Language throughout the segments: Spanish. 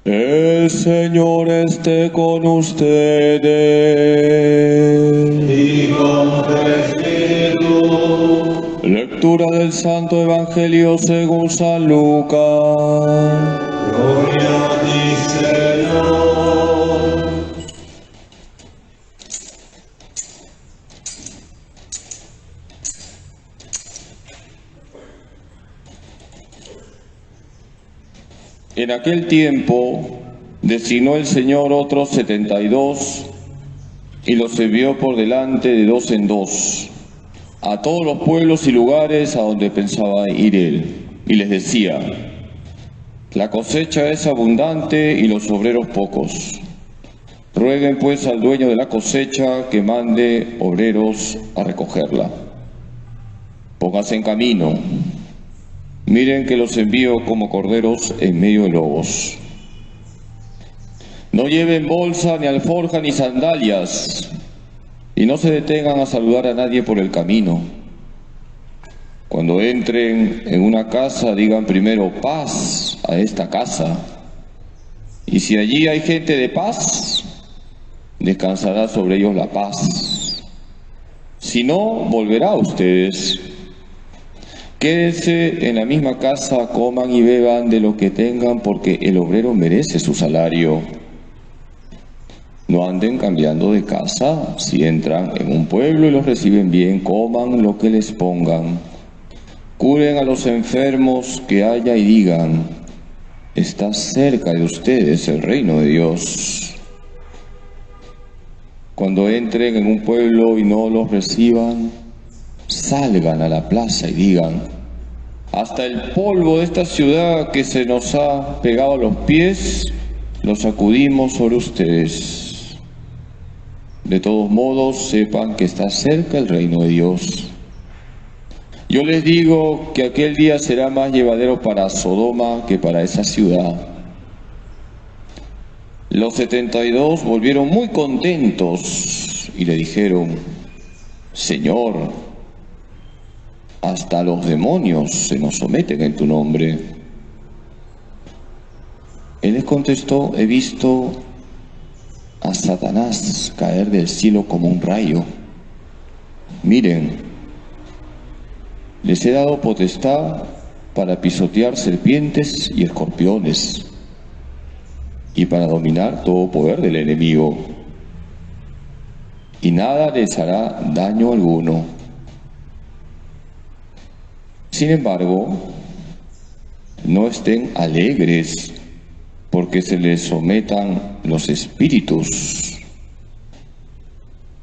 El Señor esté con ustedes. Y con tu espíritu. Lectura del Santo Evangelio según San Lucas. Gloria a ti, Señor. En aquel tiempo designó el Señor otros 72 y los envió por delante de dos en dos a todos los pueblos y lugares a donde pensaba ir él. Y les decía: la cosecha es abundante y los obreros pocos. Rueguen pues al dueño de la cosecha que mande obreros a recogerla. Pónganse en camino. Miren que los envío como corderos en medio de lobos. No lleven bolsa, ni alforja, ni sandalias, y no se detengan a saludar a nadie por el camino. Cuando entren en una casa, digan primero: paz a esta casa. Y si allí hay gente de paz, descansará sobre ellos la paz. Si no, volverá a ustedes. Quédense en la misma casa, coman y beban de lo que tengan, porque el obrero merece su salario. No anden cambiando de casa. Si entran en un pueblo y los reciben bien, coman lo que les pongan. Curen a los enfermos que haya y digan: está cerca de ustedes el reino de Dios. Cuando entren en un pueblo y no los reciban, salgan a la plaza y digan: hasta el polvo de esta ciudad que se nos ha pegado a los pies, lo sacudimos sobre ustedes. De todos modos, sepan que está cerca el reino de Dios. Yo les digo que aquel día será más llevadero para Sodoma que para esa ciudad. Los 72 volvieron muy contentos y le dijeron: Señor, hasta los demonios se nos someten en tu nombre. Él les contestó: he visto a Satanás caer del cielo como un rayo. Miren, les he dado potestad para pisotear serpientes y escorpiones y para dominar todo poder del enemigo, y nada les hará daño alguno. Sin embargo, no estén alegres porque se les sometan los espíritus.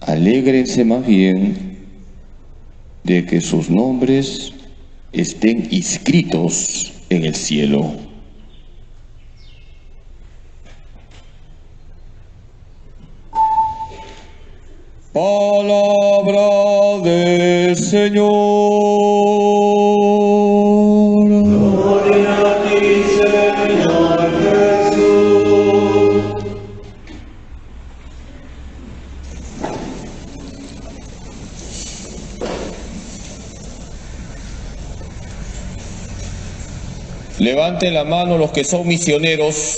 Alégrense más bien de que sus nombres estén inscritos en el cielo. Palabra del Señor. Gloria a ti, Señor Jesús. Levanten la mano los que son misioneros.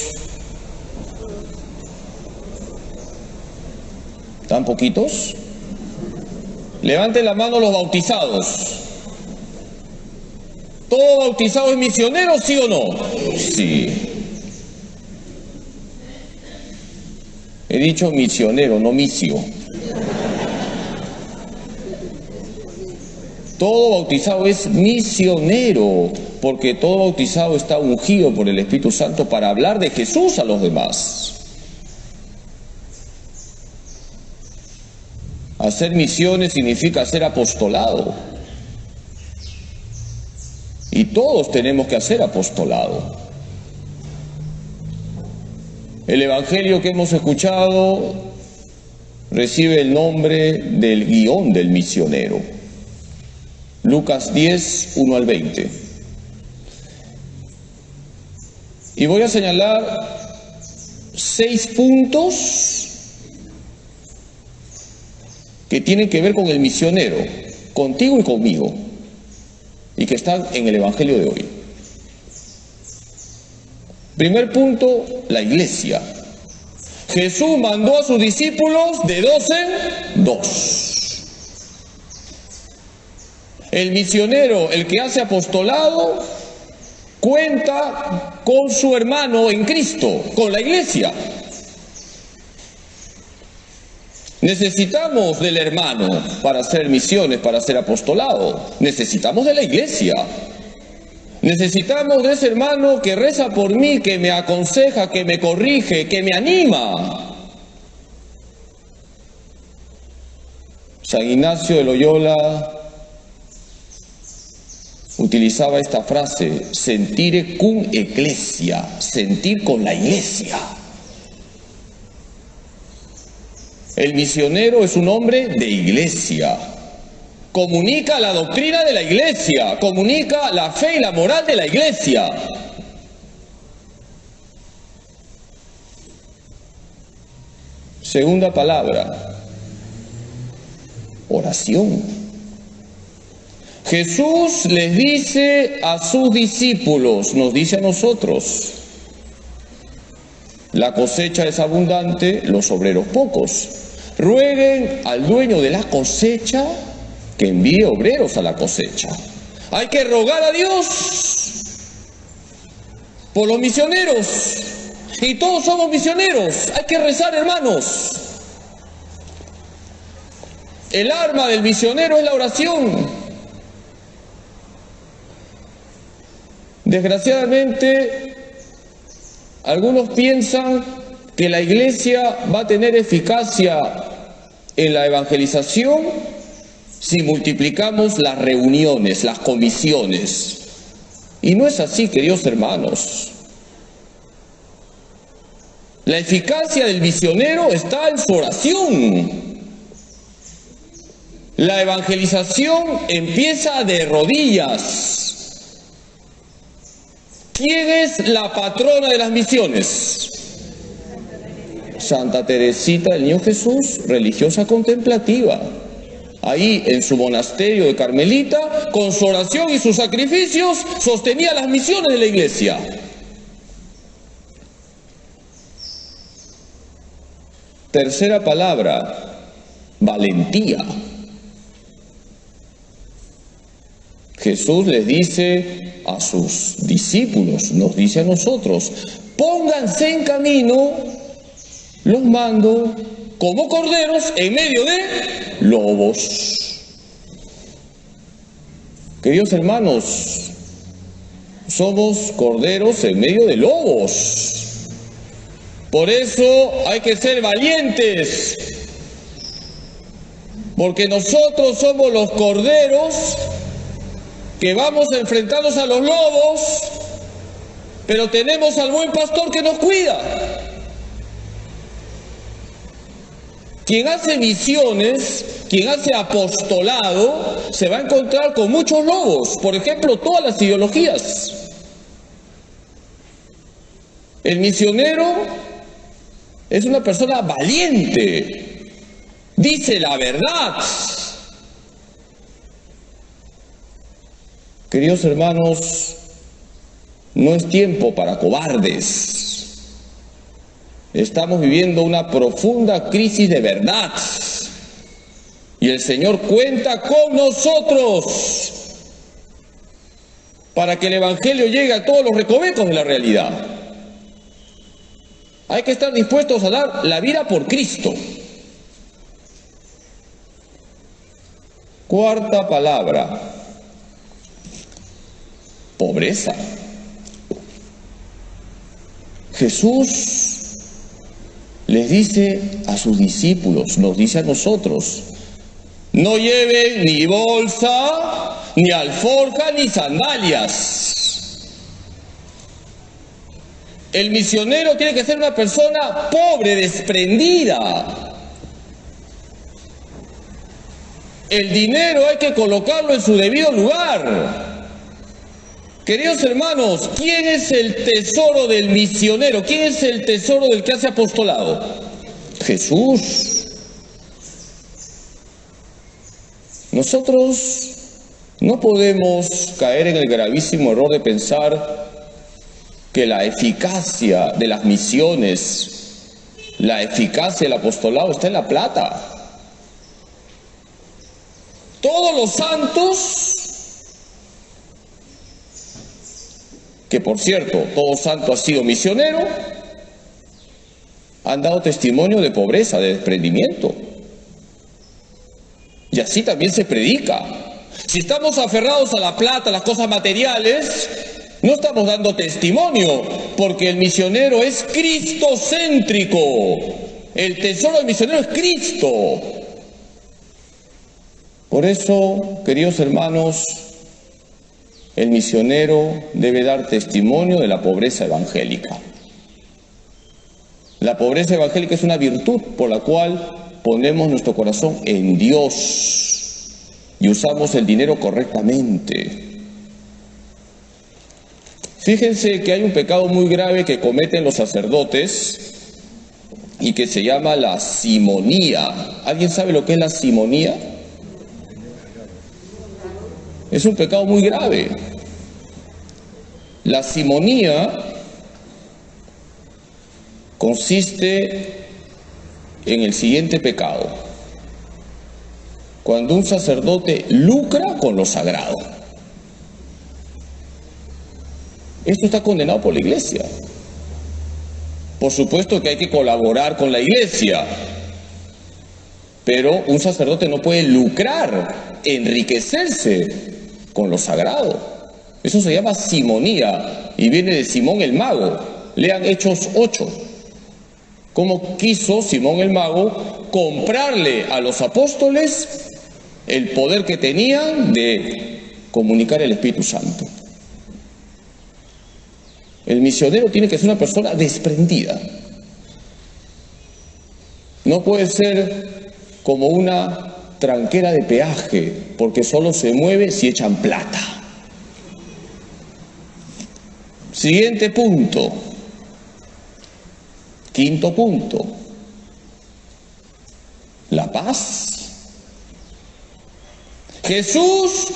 ¿Tan poquitos? Levanten la mano los bautizados. ¿Todo bautizado es misionero, sí o no? Sí. He dicho misionero, no misio. Todo bautizado es misionero, porque todo bautizado está ungido por el Espíritu Santo para hablar de Jesús a los demás. Hacer misiones significa hacer apostolado. Y todos tenemos que hacer apostolado. El Evangelio que hemos escuchado recibe el nombre del guión del misionero. Lucas 10, 1 al 20. Y voy a señalar 6 puntos que tienen que ver con el misionero, contigo y conmigo, y que están en el Evangelio de hoy. Primer punto, la iglesia. Jesús mandó a sus discípulos de 2 en 2. El misionero, el que hace apostolado, cuenta con su hermano en Cristo, con la iglesia. Necesitamos del hermano para hacer misiones, para hacer apostolado. Necesitamos de la iglesia. Necesitamos de ese hermano que reza por mí, que me aconseja, que me corrige, que me anima. San Ignacio de Loyola utilizaba esta frase: sentire cum ecclesia, sentir con la iglesia. El misionero es un hombre de iglesia. Comunica la doctrina de la iglesia, comunica la fe y la moral de la iglesia. Segunda palabra, oración. Jesús les dice a sus discípulos, nos dice a nosotros: la cosecha es abundante, los obreros pocos. Rueguen al dueño de la cosecha que envíe obreros a la cosecha. Hay que rogar a Dios por los misioneros. Y todos somos misioneros. Hay que rezar, hermanos. El arma del misionero es la oración. Desgraciadamente, algunos piensan que la iglesia va a tener eficacia en la evangelización si multiplicamos las reuniones, las comisiones. Y no es así, queridos hermanos. La eficacia del misionero está en su oración. La evangelización empieza de rodillas. ¿Quién es la patrona de las misiones? Santa Teresita del Niño Jesús, religiosa contemplativa. Ahí en su monasterio de Carmelita, con su oración y sus sacrificios, sostenía las misiones de la iglesia. Tercera palabra, valentía. Jesús les dice a sus discípulos, nos dice a nosotros: pónganse en camino, los mando como corderos en medio de lobos. Queridos hermanos, somos corderos en medio de lobos. Por eso hay que ser valientes, porque nosotros somos los corderos que vamos a enfrentarnos a los lobos, pero tenemos al buen pastor que nos cuida. Quien hace misiones, quien hace apostolado, se va a encontrar con muchos lobos. Por ejemplo, todas las ideologías. El misionero es una persona valiente, dice la verdad. Queridos hermanos, no es tiempo para cobardes. Estamos viviendo una profunda crisis de verdad. Y el Señor cuenta con nosotros para que el Evangelio llegue a todos los recovecos de la realidad. Hay que estar dispuestos a dar la vida por Cristo. Cuarta palabra, pobreza. Jesús les dice a sus discípulos, nos dice a nosotros: no lleven ni bolsa, ni alforja, ni sandalias. El misionero tiene que ser una persona pobre, desprendida. El dinero hay que colocarlo en su debido lugar. Queridos hermanos, ¿quién es el tesoro del misionero? ¿Quién es el tesoro del que hace apostolado? Jesús. Nosotros no podemos caer en el gravísimo error de pensar que la eficacia de las misiones, la eficacia del apostolado está en la plata. Todos los santos, que por cierto, todo santo ha sido misionero, han dado testimonio de pobreza, de desprendimiento. Y así también se predica. Si estamos aferrados a la plata, a las cosas materiales, no estamos dando testimonio, porque el misionero es cristocéntrico. El tesoro del misionero es Cristo. Por eso, queridos hermanos, el misionero debe dar testimonio de la pobreza evangélica. La pobreza evangélica es una virtud por la cual ponemos nuestro corazón en Dios y usamos el dinero correctamente. Fíjense que hay un pecado muy grave que cometen los sacerdotes y que se llama la simonía. ¿Alguien sabe lo que es la simonía? Es un pecado muy grave. La simonía consiste en el siguiente pecado: cuando un sacerdote lucra con lo sagrado. Esto está condenado por la Iglesia. Por supuesto que hay que colaborar con la Iglesia, pero un sacerdote no puede lucrar, enriquecerse con lo sagrado. Eso se llama simonía y viene de Simón el Mago. Lean Hechos 8. Cómo quiso Simón el Mago comprarle a los apóstoles el poder que tenían de comunicar el Espíritu Santo. El misionero tiene que ser una persona desprendida. No puede ser como una tranquera de peaje, porque solo se mueve si echan plata. Siguiente punto. Quinto punto. La paz. Jesús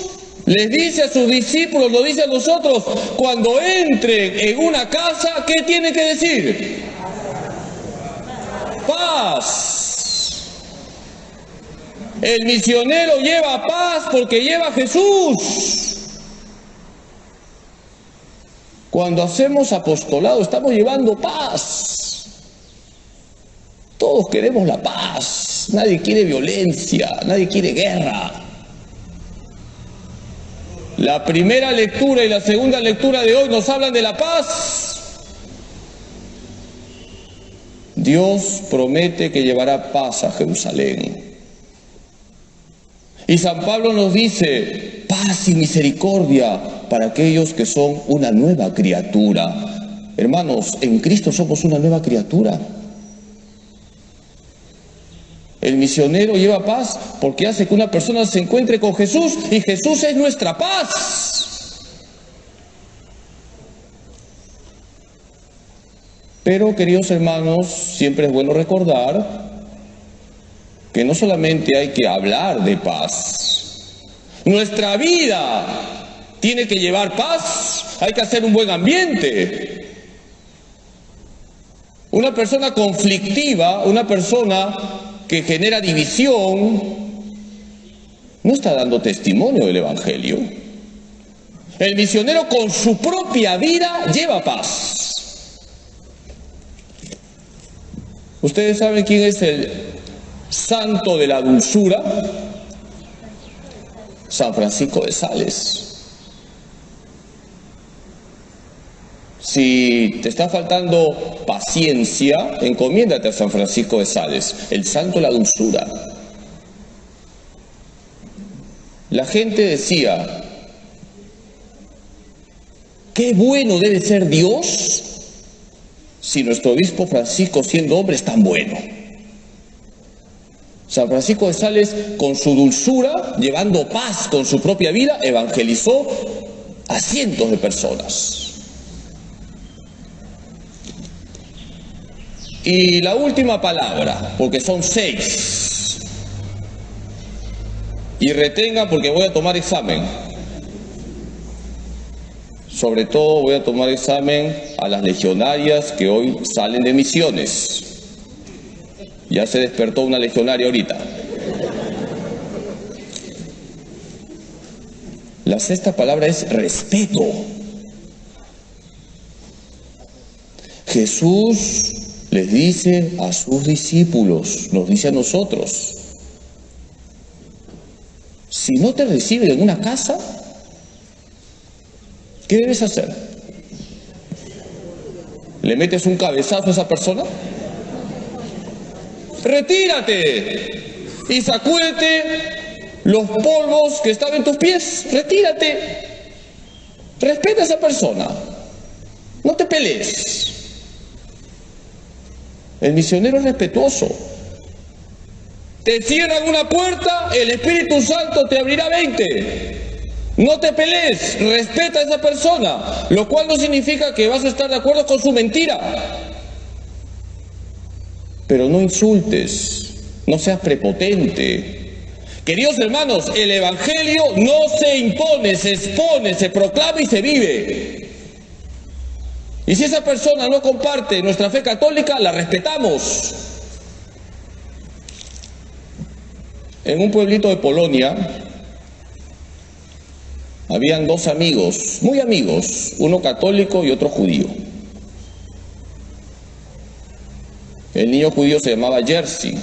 les dice a sus discípulos, lo dice a nosotros: cuando entren en una casa, ¿qué tienen que decir? Paz. El misionero lleva paz porque lleva a Jesús. Cuando hacemos apostolado estamos llevando paz. Todos queremos la paz. Nadie quiere violencia, nadie quiere guerra. La primera lectura y la segunda lectura de hoy nos hablan de la paz. Dios promete que llevará paz a Jerusalén. Y San Pablo nos dice: paz y misericordia para aquellos que son una nueva criatura. Hermanos, en Cristo somos una nueva criatura. El misionero lleva paz porque hace que una persona se encuentre con Jesús, y Jesús es nuestra paz. Pero, queridos hermanos, siempre es bueno recordar que no solamente hay que hablar de paz. Nuestra vida tiene que llevar paz. Hay que hacer un buen ambiente. Una persona conflictiva, una persona que genera división, no está dando testimonio del Evangelio. El misionero con su propia vida lleva paz. ¿Ustedes saben quién es el santo de la dulzura? San Francisco de Sales. Si te está faltando paciencia, encomiéndate a San Francisco de Sales, el santo de la dulzura. La gente decía: qué bueno debe ser Dios si nuestro obispo Francisco, siendo hombre, es tan bueno. San Francisco de Sales, con su dulzura, llevando paz con su propia vida, evangelizó a cientos de personas. Y la última palabra, porque son 6. Y retenga porque voy a tomar examen. Sobre todo voy a tomar examen a las legionarias que hoy salen de misiones. Ya se despertó una legionaria ahorita. La sexta palabra es respeto. Jesús les dice a sus discípulos, nos dice a nosotros, si no te reciben en una casa, ¿qué debes hacer? ¿Le metes un cabezazo a esa persona? Retírate y sacúdete los polvos que están en tus pies. Retírate. Respeta a esa persona. No te pelees. El misionero es respetuoso. Te cierran una puerta, el Espíritu Santo te abrirá 20. No te pelees, respeta a esa persona, lo cual no significa que vas a estar de acuerdo con su mentira. Pero no insultes, no seas prepotente. Queridos hermanos, el Evangelio no se impone, se expone, se proclama y se vive. Y si esa persona no comparte nuestra fe católica, la respetamos. En un pueblito de Polonia, habían dos amigos, muy amigos, uno católico y otro judío. El niño judío se llamaba Jerzy.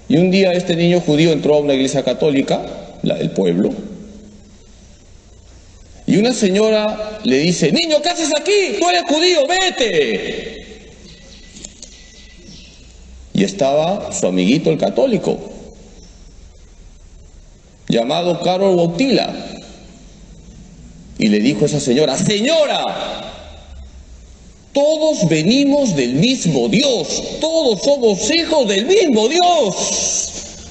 Y un día este niño judío entró a una iglesia católica, la del pueblo, y una señora le dice, niño, ¿qué haces aquí? Tú eres judío, vete. Y estaba su amiguito el católico, llamado Karol Wojtyła, y le dijo a esa señora, señora, todos venimos del mismo Dios, todos somos hijos del mismo Dios.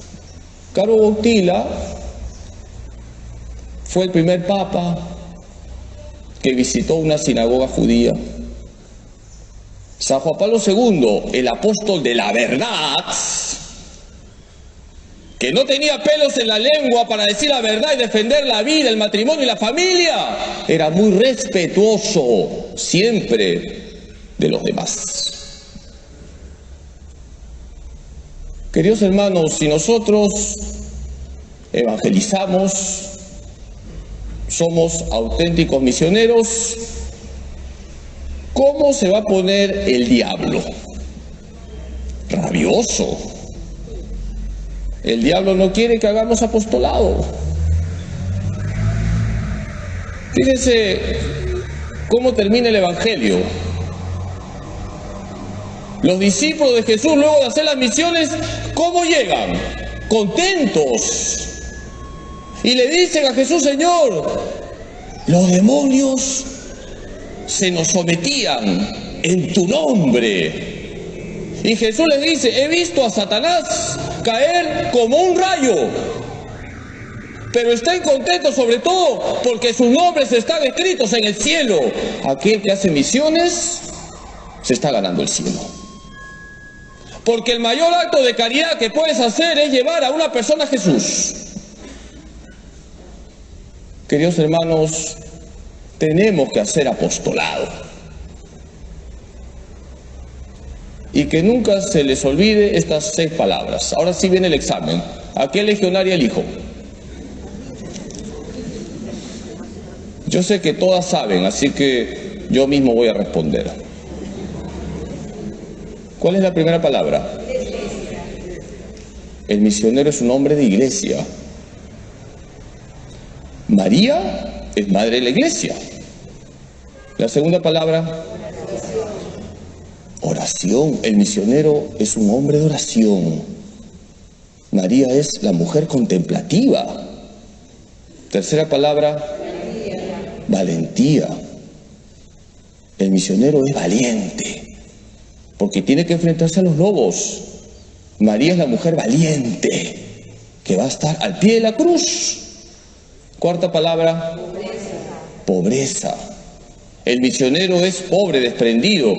Karol Wojtyła fue el primer papa que visitó una sinagoga judía. San Juan Pablo II, el apóstol de la verdad, que no tenía pelos en la lengua para decir la verdad y defender la vida, el matrimonio y la familia, era muy respetuoso siempre de los demás. Queridos hermanos, si nosotros evangelizamos, somos auténticos misioneros, ¿cómo se va a poner el diablo? Rabioso. El diablo no quiere que hagamos apostolado. Fíjense cómo termina el Evangelio. Los discípulos de Jesús, luego de hacer las misiones, ¿cómo llegan? Contentos. Y le dicen a Jesús, Señor, los demonios se nos sometían en tu nombre. Y Jesús les dice, he visto a Satanás caer como un rayo, pero estén contentos sobre todo porque sus nombres están escritos en el cielo. Aquel que hace misiones se está ganando el cielo. Porque el mayor acto de caridad que puedes hacer es llevar a una persona a Jesús. Queridos hermanos, tenemos que hacer apostolado. Y que nunca se les olvide estas 6 palabras. Ahora sí viene el examen. ¿A qué legionaria elijo? Yo sé que todas saben, así que yo mismo voy a responder. ¿Cuál es la primera palabra? El misionero es un hombre de iglesia. María es madre de la iglesia. La segunda palabra, oración. El misionero es un hombre de oración. María es la mujer contemplativa. Tercera palabra, valentía. El misionero es valiente, porque tiene que enfrentarse a los lobos. María es la mujer valiente, que va a estar al pie de la cruz. Cuarta palabra, pobreza. El misionero es pobre, desprendido.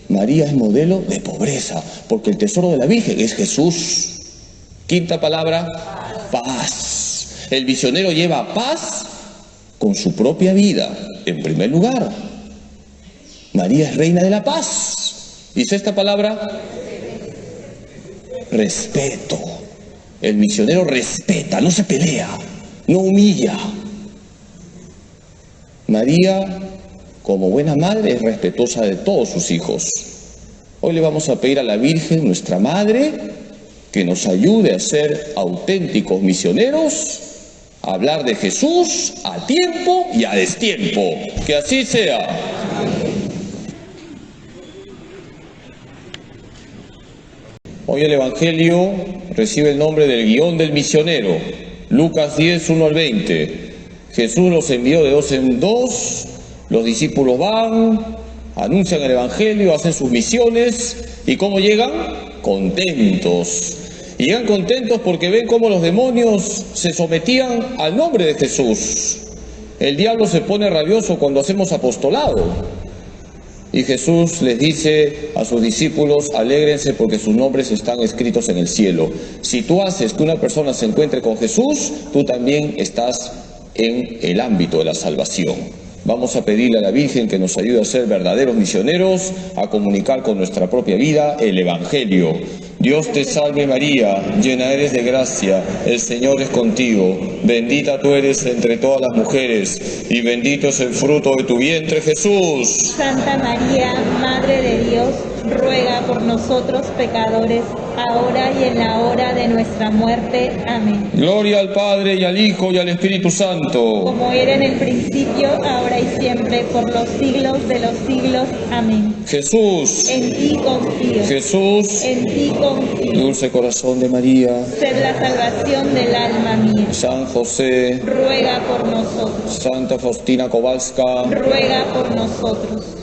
María es modelo de pobreza, porque el tesoro de la Virgen es Jesús. Quinta palabra, paz. El misionero lleva paz con su propia vida, en primer lugar. María es reina de la paz. Dice esta palabra, respeto. El misionero respeta, no se pelea, no humilla. María, como buena madre, es respetuosa de todos sus hijos. Hoy le vamos a pedir a la Virgen, nuestra Madre, que nos ayude a ser auténticos misioneros, a hablar de Jesús a tiempo y a destiempo. Que así sea. Hoy el Evangelio recibe el nombre del guión del misionero. Lucas 10, 1 al 20. Jesús los envió de 2 en 2, los discípulos van, anuncian el Evangelio, hacen sus misiones, ¿y cómo llegan? Contentos. Y llegan contentos porque ven cómo los demonios se sometían al nombre de Jesús. El diablo se pone rabioso cuando hacemos apostolado. Y Jesús les dice a sus discípulos, alégrense porque sus nombres están escritos en el cielo. Si tú haces que una persona se encuentre con Jesús, tú también estás en el ámbito de la salvación. Vamos a pedirle a la Virgen que nos ayude a ser verdaderos misioneros, a comunicar con nuestra propia vida el Evangelio. Dios te salve María, llena eres de gracia, el Señor es contigo, bendita tú eres entre todas las mujeres, y bendito es el fruto de tu vientre, Jesús. Santa María, Madre de Dios, ruega por nosotros pecadores, ahora y en la hora de nuestra muerte. Amén. Gloria al Padre, y al Hijo, y al Espíritu Santo. Como era en el principio, ahora y siempre, por los siglos de los siglos. Amén. Jesús, En ti confío. Jesús, En ti confío. dulce corazón de María, Sed la salvación del alma mía. San José, Ruega por nosotros. Santa Faustina Kowalska, Ruega por nosotros.